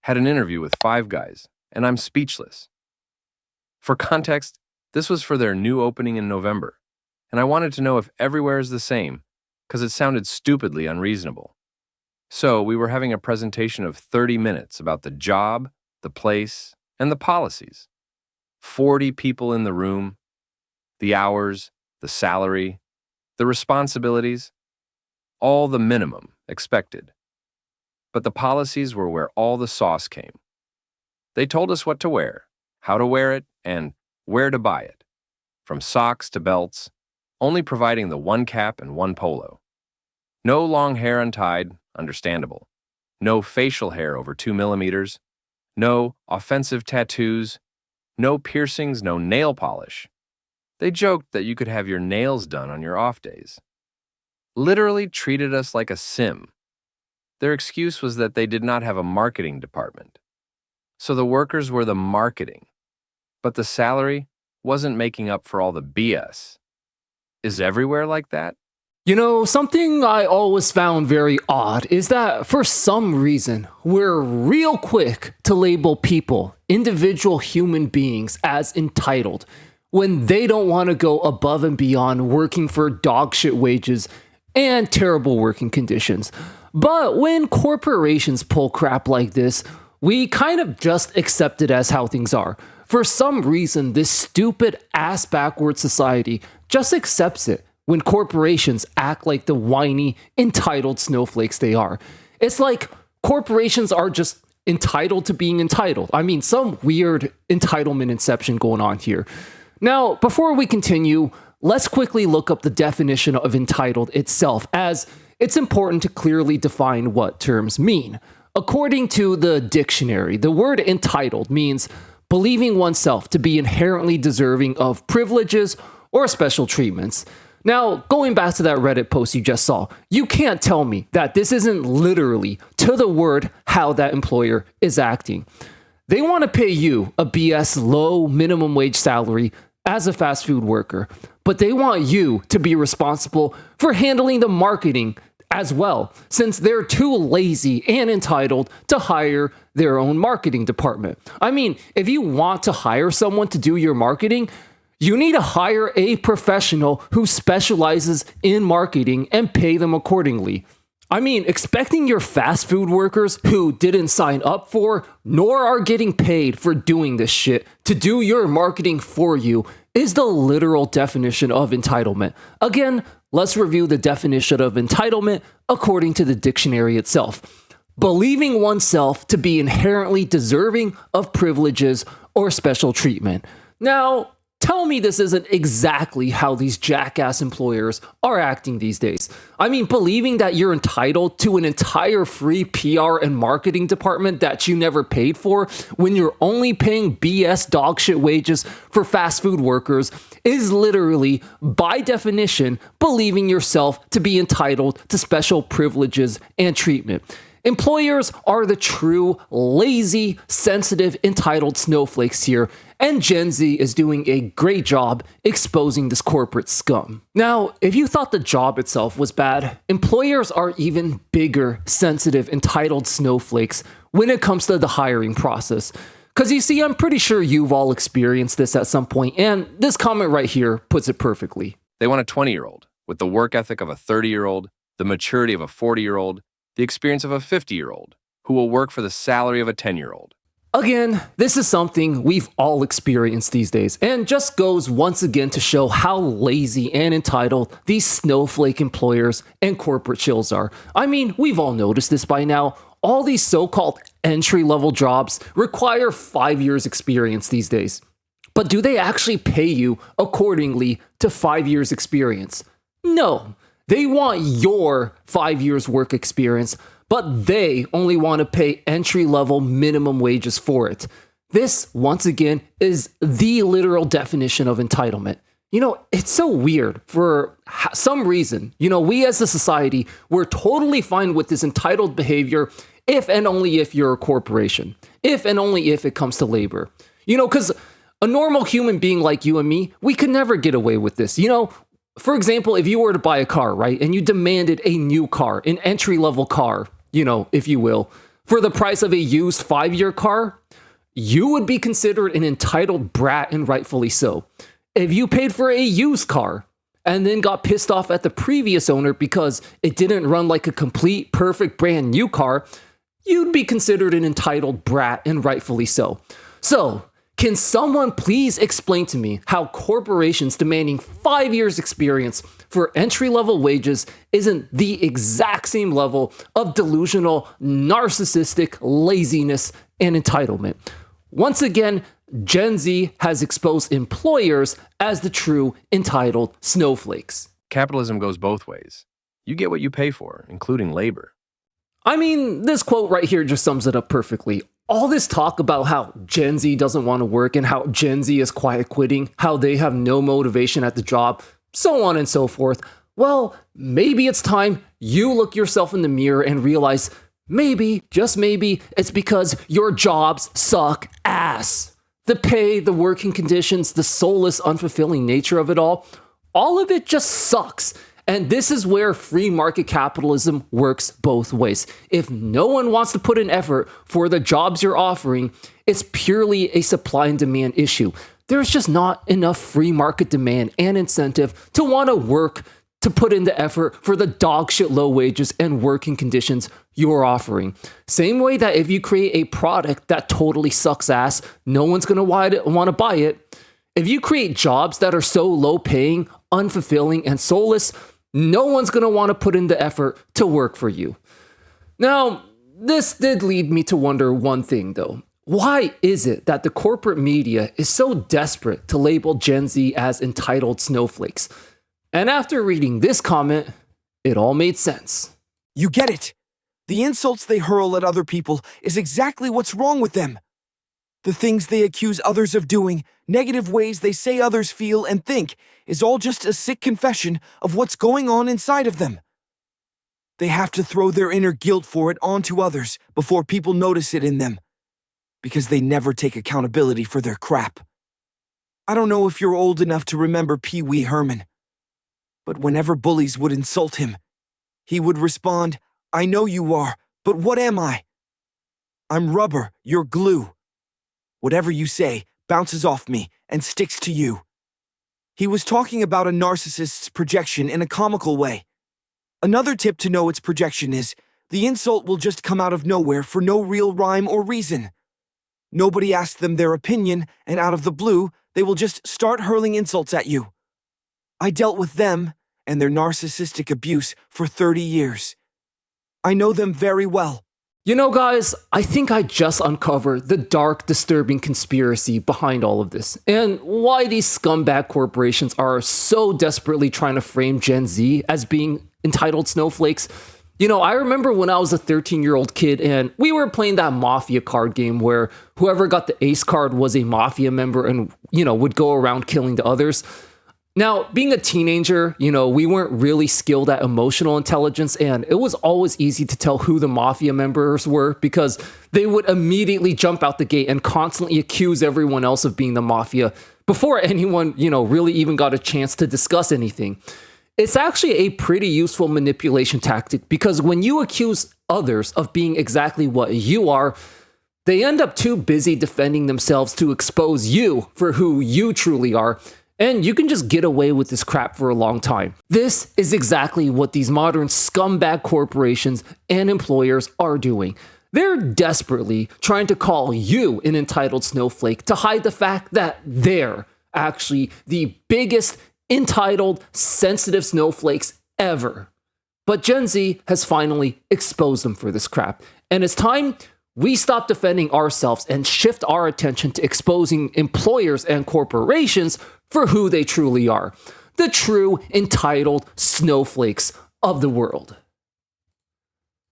Had an interview with 5 guys, and I'm speechless. For context, this was for their new opening in November, and I wanted to know if everywhere is the same, because it sounded stupidly unreasonable. So we were having a presentation of 30 minutes about the job, the place, and the policies. 40 people in the room, the hours, the salary, the responsibilities, all the minimum expected. But the policies were where all the sauce came. They told us what to wear, how to wear it, and where to buy it. From socks to belts, only providing the one cap and one polo. No long hair untied, understandable. No facial hair over 2 millimeters. No offensive tattoos. No piercings, no nail polish. They joked that you could have your nails done on your off days. Literally treated us like a sim. Their excuse was that they did not have a marketing department. So the workers were the marketing. But the salary wasn't making up for all the BS. Is everywhere like that? You know, something I always found very odd is that for some reason, we're real quick to label people, individual human beings, as entitled when they don't want to go above and beyond working for dogshit wages and terrible working conditions. But when corporations pull crap like this, we kind of just accept it as how things are. For some reason, this stupid ass backward society just accepts it when corporations act like the whiny, entitled snowflakes they are. It's like corporations are just entitled to being entitled. I mean, some weird entitlement inception going on here. Now, before we continue, let's quickly look up the definition of entitled itself, as it's important to clearly define what terms mean. According to the dictionary, the word entitled means believing oneself to be inherently deserving of privileges or special treatments. Now, going back to that Reddit post you just saw, you can't tell me that this isn't literally, to the word, how that employer is acting. They want to pay you a BS low minimum wage salary as a fast food worker, but they want you to be responsible for handling the marketing as well, since they're too lazy and entitled to hire their own marketing department. I mean, if you want to hire someone to do your marketing, you need to hire a professional who specializes in marketing and pay them accordingly. I mean, expecting your fast food workers who didn't sign up for nor are getting paid for doing this shit to do your marketing for you is the literal definition of entitlement. Again, let's review the definition of entitlement according to the dictionary itself. Believing oneself to be inherently deserving of privileges or special treatment. Now, tell me this isn't exactly how these jackass employers are acting these days. I mean, believing that you're entitled to an entire free PR and marketing department that you never paid for when you're only paying BS dogshit wages for fast food workers is literally, by definition, believing yourself to be entitled to special privileges and treatment. Employers are the true, lazy, sensitive, entitled snowflakes here, and Gen Z is doing a great job exposing this corporate scum. Now, if you thought the job itself was bad, employers are even bigger, sensitive, entitled snowflakes when it comes to the hiring process. Because you see, I'm pretty sure you've all experienced this at some point, and this comment right here puts it perfectly. They want a 20-year-old with the work ethic of a 30-year-old, the maturity of a 40-year-old, the experience of a 50-year-old, who will work for the salary of a 10-year-old. Again, this is something we've all experienced these days, and just goes once again to show how lazy and entitled these snowflake employers and corporate chills are. I mean, we've all noticed this by now. All these so-called entry-level jobs require 5 years experience these days. But do they actually pay you accordingly to 5 years experience? No. They want your 5 years work experience, but they only want to pay entry-level minimum wages for it. This, once again, is the literal definition of entitlement. You know, it's so weird. For some reason, we as a society, we're totally fine with this entitled behavior if and only if you're a corporation. If and only if it comes to labor. Because a normal human being like you and me, we could never get away with this. For example, if you were to buy a car, right, and you demanded a new car, an entry-level car, if you will, for the price of a used 5-year car, you would be considered an entitled brat, and rightfully so. If you paid for a used car and then got pissed off at the previous owner because it didn't run like a complete, perfect, brand new car, you'd be considered an entitled brat, and rightfully so. So, can someone please explain to me how corporations demanding 5 years experience for entry-level wages isn't the exact same level of delusional, narcissistic laziness and entitlement? Once again, Gen Z has exposed employers as the true entitled snowflakes. Capitalism goes both ways. You get what you pay for, including labor. I mean, this quote right here just sums it up perfectly. All this talk about how Gen Z doesn't want to work and how Gen Z is quiet quitting, how they have no motivation at the job, so on and so forth. Well, maybe it's time you look yourself in the mirror and realize maybe, just maybe, it's because your jobs suck ass. The pay, the working conditions, the soulless, unfulfilling nature of it all of it just sucks. And this is where free market capitalism works both ways. If no one wants to put in effort for the jobs you're offering, it's purely a supply and demand issue. There's just not enough free market demand and incentive to want to work, to put in the effort for the dog shit low wages and working conditions you're offering. Same way that if you create a product that totally sucks ass, no one's going to want to buy it. If you create jobs that are so low paying, unfulfilling, and soulless, no one's going to want to put in the effort to work for you. Now, this did lead me to wonder one thing though. Why is it that the corporate media is so desperate to label Gen Z as entitled snowflakes? And after reading this comment, it all made sense. You get it. The insults they hurl at other people is exactly what's wrong with them. The things they accuse others of doing, negative ways they say others feel and think, is all just a sick confession of what's going on inside of them. They have to throw their inner guilt for it onto others before people notice it in them, because they never take accountability for their crap. I don't know if you're old enough to remember Pee Wee Herman, but whenever bullies would insult him, he would respond, "I know you are, but what am I? I'm rubber, you're glue. Whatever you say bounces off me and sticks to you." He was talking about a narcissist's projection in a comical way. Another tip to know its projection is, the insult will just come out of nowhere for no real rhyme or reason. Nobody asked them their opinion, and out of the blue, they will just start hurling insults at you. I dealt with them and their narcissistic abuse for 30 years. I know them very well. You know, guys, I think I just uncovered the dark, disturbing conspiracy behind all of this, and why these scumbag corporations are so desperately trying to frame Gen Z as being entitled snowflakes. You know, I remember when I was a 13-year-old kid and we were playing that Mafia card game where whoever got the ace card was a Mafia member and, would go around killing the others. Now, being a teenager, we weren't really skilled at emotional intelligence, and it was always easy to tell who the Mafia members were because they would immediately jump out the gate and constantly accuse everyone else of being the Mafia before anyone, really even got a chance to discuss anything. It's actually a pretty useful manipulation tactic because when you accuse others of being exactly what you are, they end up too busy defending themselves to expose you for who you truly are. And you can just get away with this crap for a long time. This is exactly what these modern scumbag corporations and employers are doing. They're desperately trying to call you an entitled snowflake to hide the fact that they're actually the biggest entitled, sensitive snowflakes ever. But Gen Z has finally exposed them for this crap. And it's time we stop defending ourselves and shift our attention to exposing employers and corporations for who they truly are, the true entitled snowflakes of the world.